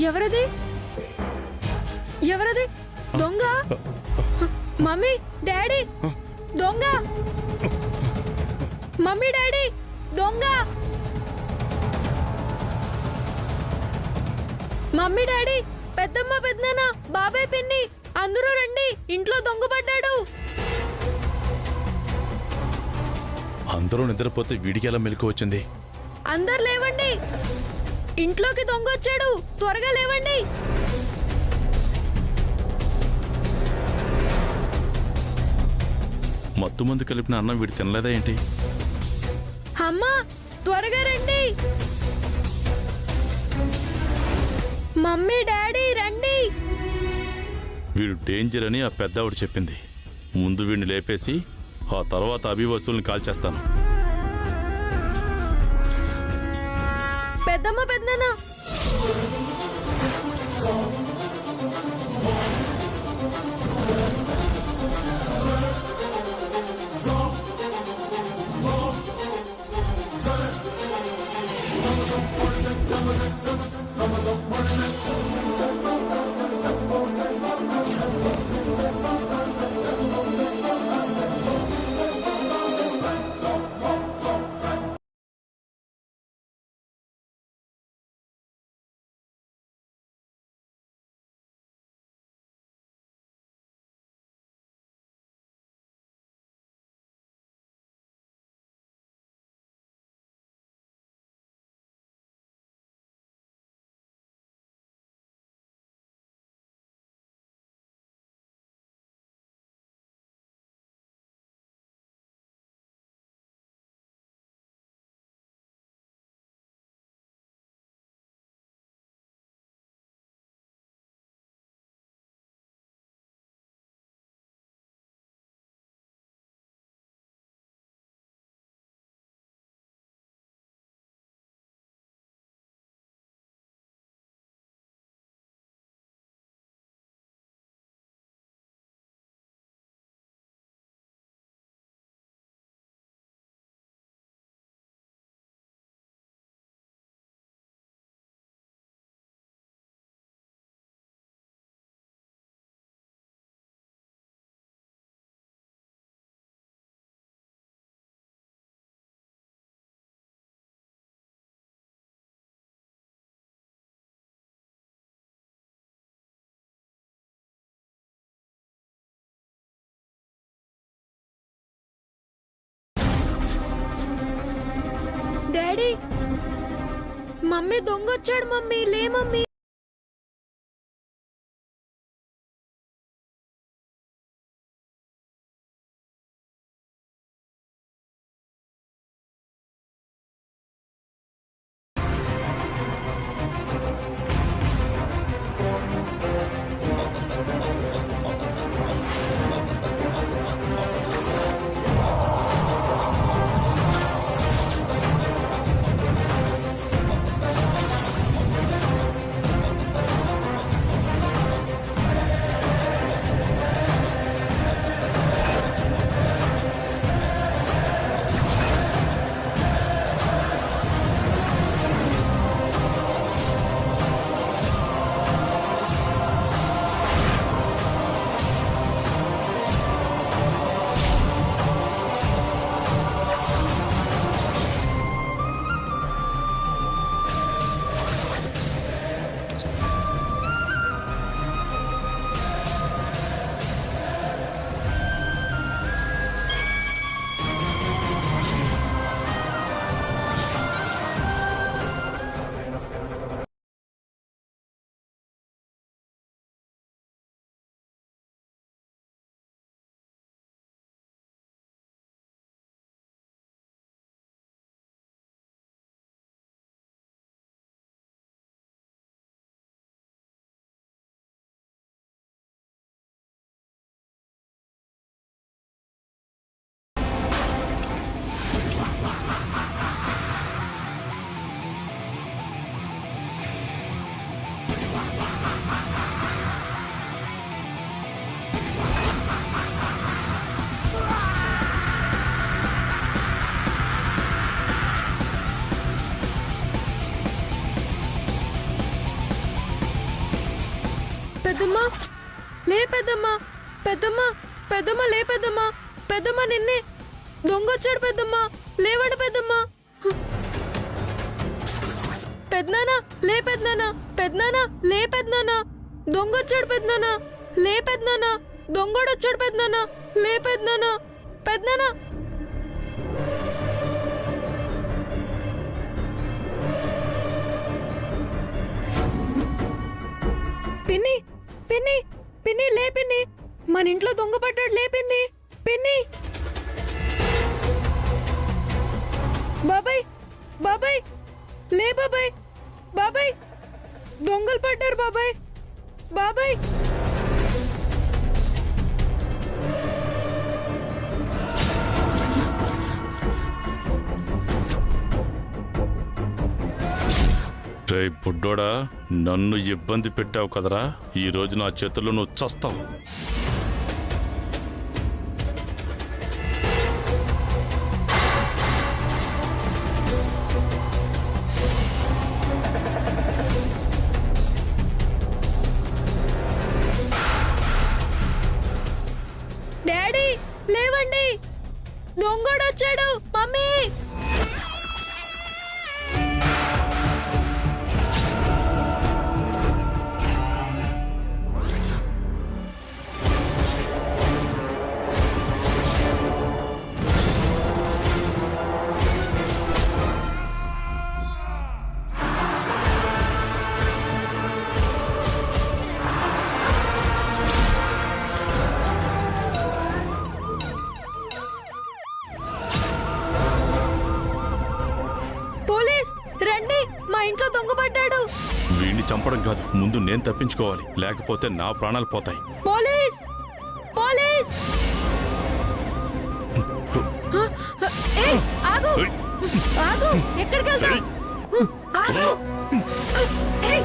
ఎవరది ఎవరది దొంగ మమ్మీ డాడీ దొంగ మమ్మీ డాడీ దొంగ మమ్మీ డాడీ పెద్దమ్మ పెద్దనాన్న బాబాయ్ పిన్ని అందరూ రండి ఇంట్లో దొంగ పడ్డాడు. అందరూ నిద్రపోతే వీడికి ఎలా మెలకు వచ్చింది? అందరు లేవండి, ఇంట్లోకి దొంగ వచ్చాడు, త్వరగా లేవండి. మత్తు మందు కలిపిన అన్నం వీడు తినలేదా ఏంటి? అమ్మా త్వరగా రండి, మమ్మీ డాడీ రండి. వీడు డేంజర్ అని ఆ పెద్దావిడ చెప్పింది. ముందు వీడిని లేపేసి ఆ తర్వాత అభి వస్తువుల్ని కాల్చేస్తాను. పెద్దమ్మ పెద్దనాన్న డాడీ మమ్మీ దొంగ వచ్చాడు మమ్మీ, లే మమ్మీ. పెద్దమ్మా లే పెద్దమ్మా పెద్దమ్మా పెద్దమ్మ లే పెద్దమ్మా పెద్దమ్మ నిన్నే దొంగొచ్చాడు పెద్దమ్మా లేవండి పెద్దమ్మా పెద్దనానా లే పెద్దనానా పెద్దనానా లే పెద్దనానా దొంగొచ్చాడు పెద్దనానా లే పెద్దనానా దొంగోడొచ్చాడు పెద్దనానా లే పెద్దనానా పెద్దనానా పిన్ని పిన్ని పిన్ని లే పిన్ని మన ఇంట్లో దొంగ పడ్డాడు లే పిన్ని పిన్ని బాబాయ్ బాబాయ్ లే బాబాయ్ బాబాయ్ దొంగలు పడ్డారు బాబాయ్ బాబాయ్ రే బుడ్డోడా నన్ను ఇబ్బంది పెట్టావు కదరా ఈ రోజు నా చేతుల్లో నువ్వు చస్తావు డాడీ లేవండి దొంగోడు వచ్చాడు మమ్మీ రండి మా ఇంట్లో దొంగ పడ్డాడు వీడిని చంపడం కాదు ముందు నేను తప్పించుకోవాలి లేకపోతే నా ప్రాణాలు పోతాయి పోలీస్ పోలీస్ ఏయ్ ఆగు ఆగు ఎక్కడికి వెళ్తావ్ ఆగు ఏయ్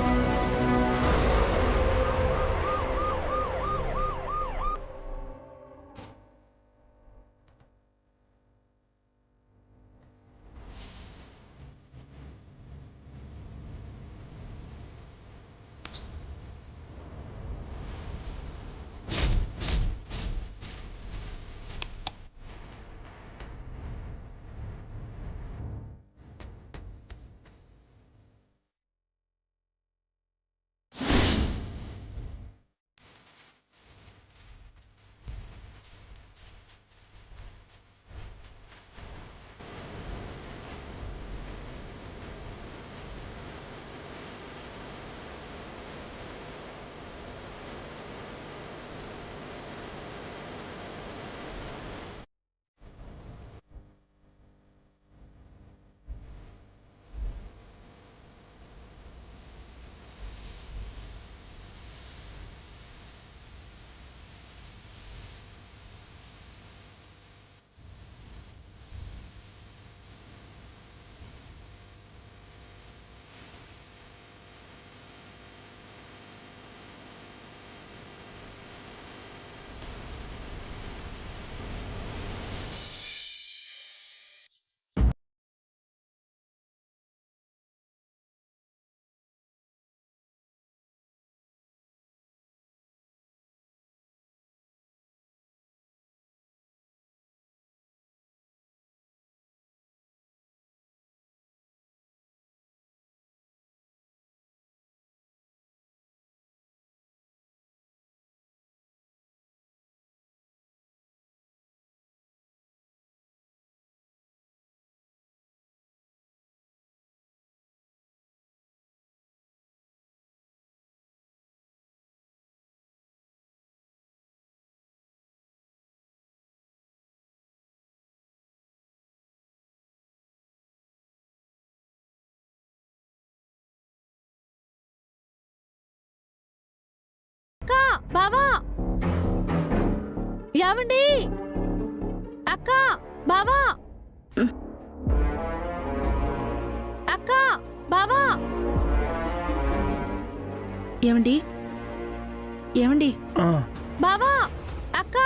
బావా యావండి అక్క బావా అక్క బావా ఏమండి ఏమండి బావా అక్క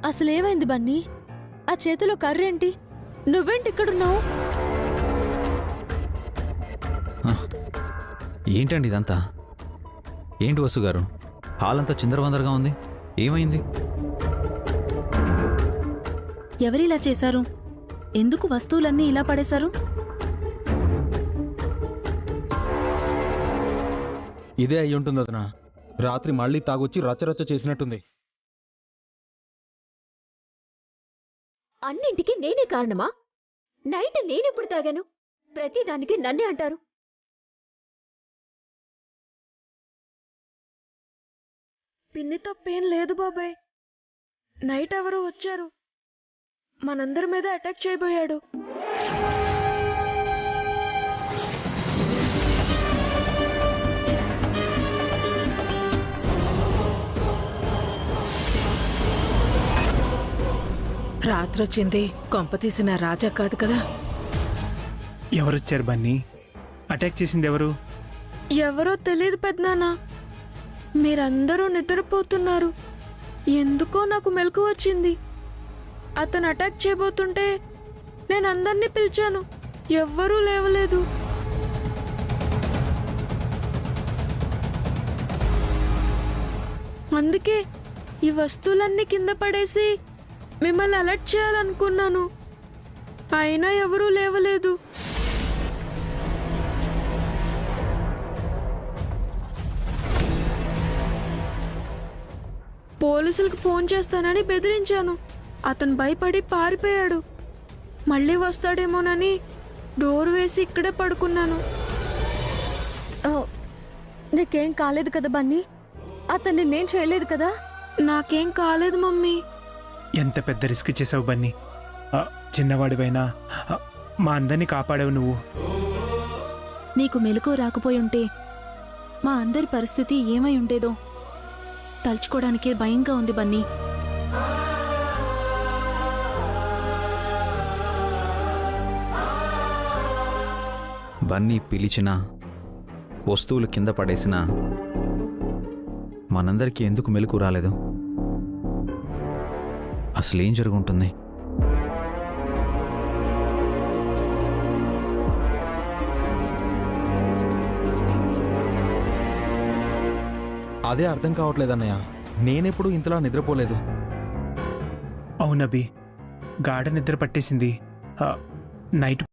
అసలేమైంది బన్నీ ఆ చేతిలో కర్రేంటి నువ్వేంటి ఇక్కడున్నావు ఏంటండి ఇదంతా? ఏంటి వసు గారు, హాల్ అంతా చిందరవందరగా ఉంది, ఏమైంది? ఎవరిలా చేశారు? ఎందుకు వస్తువులన్నీ ఇలా పడేశారు? ఇదే అయి ఉంటుంది అతనా. రాత్రి మళ్ళీ తాగొచ్చి రచ్చరచ్చ చేసినట్టుంది. అన్నింటికి నేనే కారణమా? నైట్ నేనెప్పుడు తాగాను? ప్రతిదానికి నన్నే అంటారు. పిన్ని తప్పేం లేదు బాబాయ్. నైట్ ఎవరో వచ్చారు, మనందరి మీద అటాక్ చేయబోయాడు. రాత్రొచ్చింది కొంపతీసిన రాజా కాదు కదా? ఎవరొచ్చారు బన్నీ? అటాక్ చేసింది ఎవరు? ఎవరో తెలియదు పెద్దనాన్న. మీరందరూ నిద్రపోతున్నారు. ఎందుకో నాకు మెలకు వచ్చింది. అతను అటాక్ చేయబోతుంటే నేను అందరినీ పిలిచాను, ఎవ్వరూ లేవలేదు. అందుకే ఈ వస్తువులన్నీ కింద పడేసి మిమ్మల్ని అలర్ట్ చేయాలనుకున్నాను. అయినా ఎవరూ లేవలేదు. పోలీసులకు ఫోన్ చేస్తానని బెదిరించాను. అతను భయపడి పారిపోయాడు. మళ్ళీ వస్తాడేమోనని డోర్ వేసి ఇక్కడే పడుకున్నాను. నీకేం కాలేదు కదా బన్నీ? అతన్ని నేను చేయలేదు కదా? నాకేం కాలేదు మమ్మీ. ఎంత పెద్ద రిస్క్ చేసావు బన్నీ. చిన్నవాడివైనా మా అందరినీ కాపాడావు నువ్వు. నీకు మెలకువ రాకపోయి ఉంటే మా అందరి పరిస్థితి ఏమై ఉండేదో తలుచుకోవడానికే భయంగా ఉంది బన్నీ. బన్నీ పిలిచినా, వస్తువులు కింద పడేసినా మనందరికీ ఎందుకు మెలకు రాలేదు? అసలేం జరుగుంటుంది? అదే అర్థం కావట్లేదన్నయ్య. నేనెప్పుడు ఇంతలా నిద్రపోలేదు. అవునబి, గాఢ నిద్ర పట్టేసింది. నైట్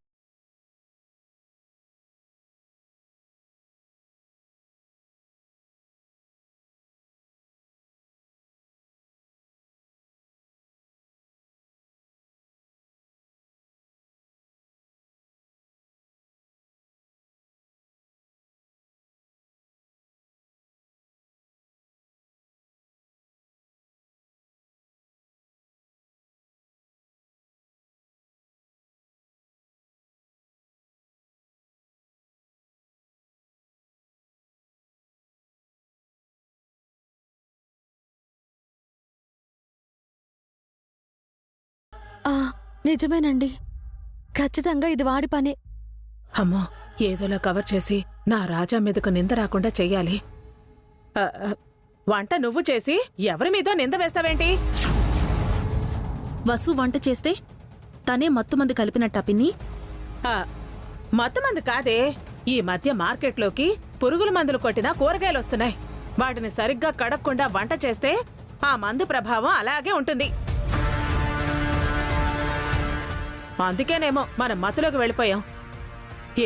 నిజమేనండి, ఖచ్చితంగా ఇది వాడి పనే. అమ్మో, ఏదోలా కవర్ చేసి నా రాజా మీదకు నింద రాకుండా చెయ్యాలి. వంట నువ్వు చేసి ఎవరి మీద నింద వేస్తావేంటి? వసు వంట చేస్తే తనే మత్తుమంది కలిపినట్ట పిన్ని? మత్తుమంది కాదే, ఈ మధ్య మార్కెట్లోకి పురుగుల మందులు కొట్టిన కూరగాయలు వస్తున్నాయి. వాటిని సరిగ్గా కడక్కుండా వంట చేస్తే ఆ మందు ప్రభావం అలాగే ఉంటుంది. అందుకేనేమో మనం మత్తులోకి వెళ్ళిపోయాం.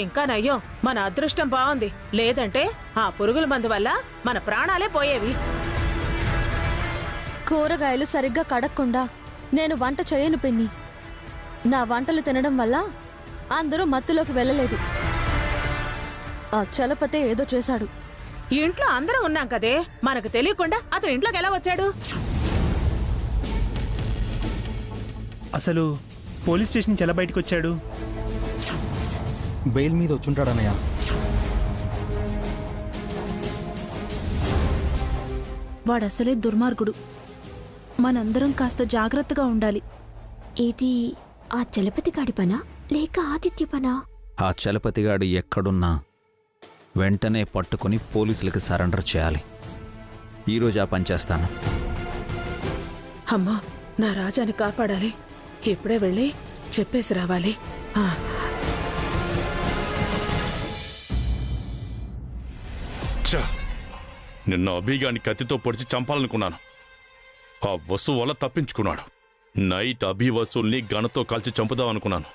ఇంకా నయ్యం, మన అదృష్టం బాగుంది. లేదంటే ఆ పురుగుల మందు వల్ల మన ప్రాణాలే పోయేవి. కూరగాయలు సరిగ్గా కడక్కుండా నేను వంట చేయను పిన్ని. నా వంటలు తినడం వల్ల అందరూ మత్తులోకి వెళ్ళలేదు. ఆ చలపతే ఏదో చేశాడు. ఇంట్లో అందరం ఉన్నాం కదే, మనకు తెలియకుండా అతను ఇంట్లోకి ఎలా వచ్చాడు? అసలు పోలీస్ స్టేషన్ నుంచి ఎలా బయటకు వచ్చాడు? బెయిల్ మీద వచ్చుంటాడన్నయ్య. వాడసలే దుర్మార్గుడు. మనందరం కాస్త జాగ్రత్తగా ఉండాలి. ఇది ఆ చలపతి గాడి పనా లేక ఆదిత్య పనా? ఆ చలపతిగాడు ఎక్కడున్నా వెంటనే పట్టుకుని పోలీసులకి సరెండర్ చేయాలి. ఈరోజు ఆ పని చేస్తాను. అమ్మా, నా రాజాని కాపాడాలి. ఇప్పుడే వెళ్ళి చెప్పేసి రావాలి. నిన్న అభిగాని కత్తితో పొడిచి చంపాలనుకున్నాను. ఆ వసు వల్ల తప్పించుకున్నాడు. నైట్ అభి వసూల్ని గనతో కాల్చి చంపుదామనుకున్నాను.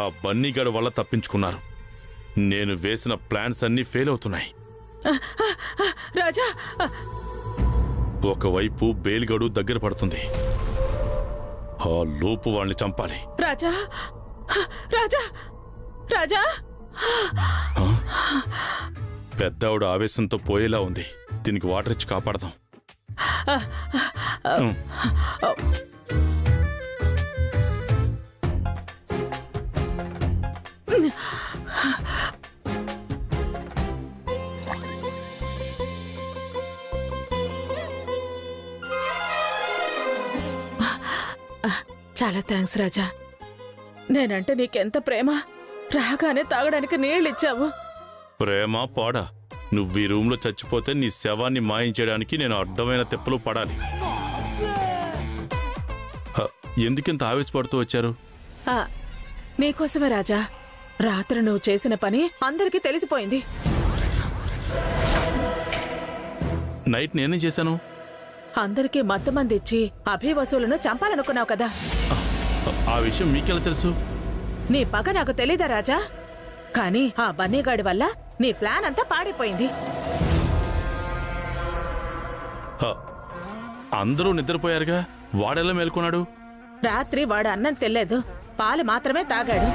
ఆ బన్నీగాడు వల్ల తప్పించుకున్నారు. నేను వేసిన ప్లాన్స్ అన్నీ ఫెయిల్ అవుతున్నాయి. రాజా, ఒకవైపు బేల్గడు దగ్గర పడుతుంది. ఆ లోపు వాళ్ళని చంపాలి. రాజా, రాజా, రాజా. పెద్దావిడ ఆవేశంతో పోయేలా ఉంది. దీనికి వాటర్ ఇచ్చి కాపాడదాం. చాలా థ్యాంక్స్ రాజా. నేనంటే నీకెంత ప్రేమ. రాగానే తాగడానికి నీళ్ళు ఇచ్చావు. ప్రేమ పాడా? నువ్వు ఈ రూమ్లో చచ్చిపోతే నీ శవాన్ని మాయించడానికి నేను అడ్డమైన తెప్పలు పడాలి. ఎందుకింత ఆవేశపడుతూ వచ్చారు? నీకోసమే రాజా. రాత్రి నువ్వు చేసిన పని అందరికీ తెలిసిపోయింది. నైట్ నేనేం చేశాను? అందరికీ మత్తుమంది ఇచ్చి అభి వసూలను చంపాలనుకున్నావు కదా. ఆ విషయం మీకెలా తెలుసు? నీ పగ నాకు తెలీదా రాజా? కానీ ఆ బన్నీగాడి వల్ల నీ ప్లాన్ అంతా పాడైపోయింది. అందరూ నిద్రపోయారుగా, వాడెలా మేల్కొన్నాడు? రాత్రి వాడు అన్నం తెల్లేదు, పాలు మాత్రమే తాగాడు.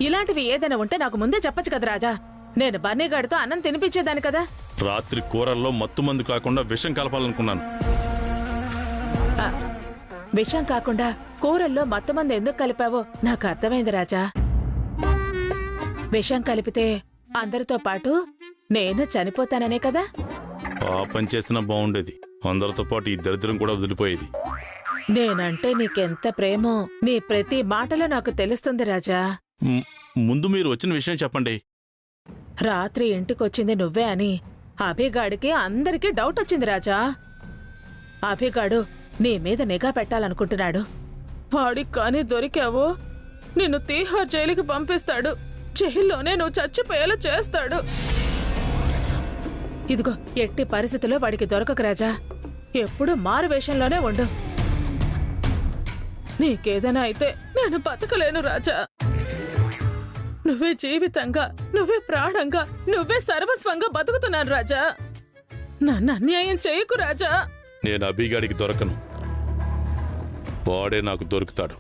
ఇలాంటివి ఏదైనా ఉంటే నాకు ముందే చెప్పచ్చు కదా రాజా. నేను బన్నీగాడితో అన్నం తినిపించేదాన్ని కదా. రాత్రి కూరల్లో మత్తుమందు కాకుండా విషం కలపాలనుకున్నాను. విషం కాకుండా కూరల్లో మత్తుమంది ఎందుకు కలిపావో నాకు అర్థమైంది రాజా. విషం కలిపితే అందరితో పాటు నేను చనిపోతాననే కదా. ఆ పని చేసినా బాగుండేది. అందరితో పాటు ఈ దరిద్రం కూడా వదిలిపోయేది. నేనంటే నీకెంత ప్రేమో నీ ప్రతి మాటలో నాకు తెలుస్తుంది రాజా. ముందు మీరు వచ్చిన విషయం చెప్పండి. రాత్రి ఇంటికొచ్చింది నువ్వే అని అభిగాడికి అందరికీ డౌట్ వచ్చింది రాజా. అభిగాడు నీ మీద నిఘా పెట్టాలనుకుంటున్నాడు. వాడికి కానీ దొరికావో నిన్ను తీహార్ జైలుకి పంపిస్తాడు. జైల్లోనే నువ్వు చచ్చిపోయేలా చేస్తాడు. ఇదిగో, ఎట్టి పరిస్థితుల్లో వాడికి దొరకకు రాజా. ఎప్పుడు మారు వేషంలోనే ఉండు. నీకేదైనా అయితే నేను బతకలేను రాజా. నువ్వే జీవితంగా, నువ్వే ప్రాణంగా, నువ్వే సర్వస్వంగా బతుకుతున్నాను రాజా. నన్ను అన్యాయం చేయకు రాజా. నేను అభిగాడికి దొరకను, వాడే నాకు దొరుకుతాడు.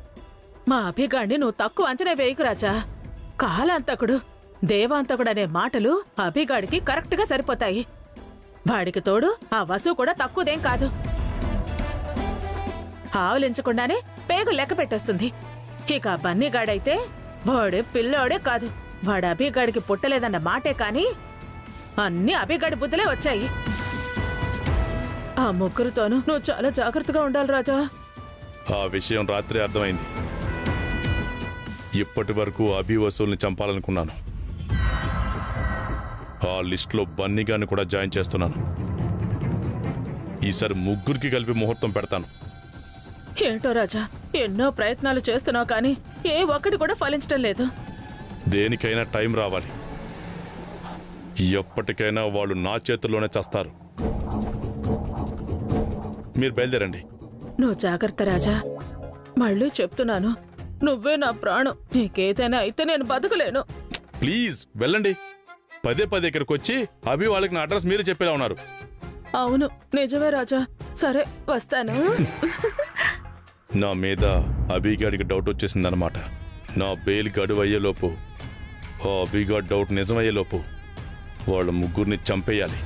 మా అభిగాడిని నువ్వు తక్కువ అంచనా వేయకు రాజా. కాలాంతకుడు, దేవాంతకుడు అనే మాటలు అభిగాడికి కరెక్ట్ గా సరిపోతాయి. వాడికి తోడు ఆ వసు కూడా తక్కువదేం కాదు. ఆవులించకుండానే పేగు లెక్క పెట్టేస్తుంది. ఇక బన్నీగాడైతే వాడే పిల్లోడే కాదు. వాడు అభిగాడికి పుట్టలేదన్న మాటే కాని అన్ని అభిగాడి బుద్ధులే వచ్చాయి. ఆ ముగ్గురుతోనూ నువ్వు చాలా జాగ్రత్తగా ఉండాలి రాజా. ఆ విషయం రాత్రి అర్థమైంది. ఇప్పటి వరకు అభి వసూల్ని చంపాలనుకున్నాను. ఆ లిస్టులో బన్నీగాన్ని కూడా జాయిన్ చేస్తున్నాను. ఈసారి ముగ్గురికి కలిపి ముహూర్తం పెడతాను. ఏంటో రాజా, ఎన్నో ప్రయత్నాలు చేస్తున్నావు కానీ ఏ ఒక్కటి కూడా ఫలించడం లేదు. దేనికైనా టైం రావాలి. ఎప్పటికైనా వాళ్ళు నా చేతుల్లోనే చేస్తారు. మీరు బయలుదేరండి. నువ్వు జాగ్రత్త రాజా. మళ్ళీ చెప్తున్నాను, నువ్వే నా ప్రాణం. నీకేదైనా అయితే నేను బతకలేను. ప్లీజ్ వెళ్ళండి. పదే పదే ఇక్కడికి వచ్చి అభి వాళ్ళకి నా అడ్రస్ మీరే చెప్పేలా ఉన్నారు. అవును, నిజమే రాజా. సరే, వస్తాను. నా మీద అభిగాడికి డౌట్ వచ్చేసిందనమాట. నా బెయిల్ గడువు అయ్యేలోపు, ఆ అభిగాడ్ డౌట్ నిజమయ్యేలోపు వాళ్ళ ముగ్గురిని చంపేయాలి.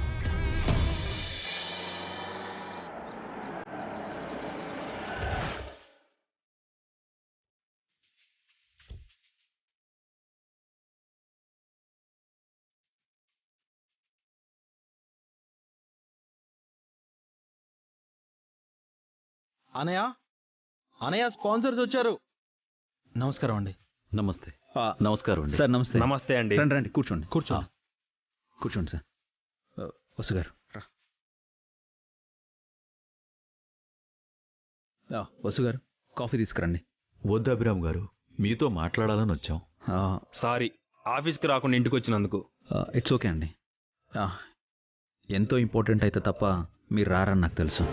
అనయ్య, అనయ్య, స్పాన్సర్స్ వచ్చారు. నమస్కారం అండి. నమస్తే. నమస్కారం అండి. సార్ నమస్తే. నమస్తే అండి. రండి రండి, కూర్చోండి. కూర్చోండి. కూర్చోండి సార్. వసు గారు, వసు గారు, కాఫీ తీసుకురండి. వద్దు అభిరామ్ గారు, మీతో మాట్లాడాలని వచ్చాం. సారీ, ఆఫీస్కి రాకుండా ఇంటికి వచ్చినందుకు. ఇట్స్ ఓకే అండి. ఎంతో ఇంపార్టెంట్ అయితే తప్ప మీరు రారని నాకు తెలుసు.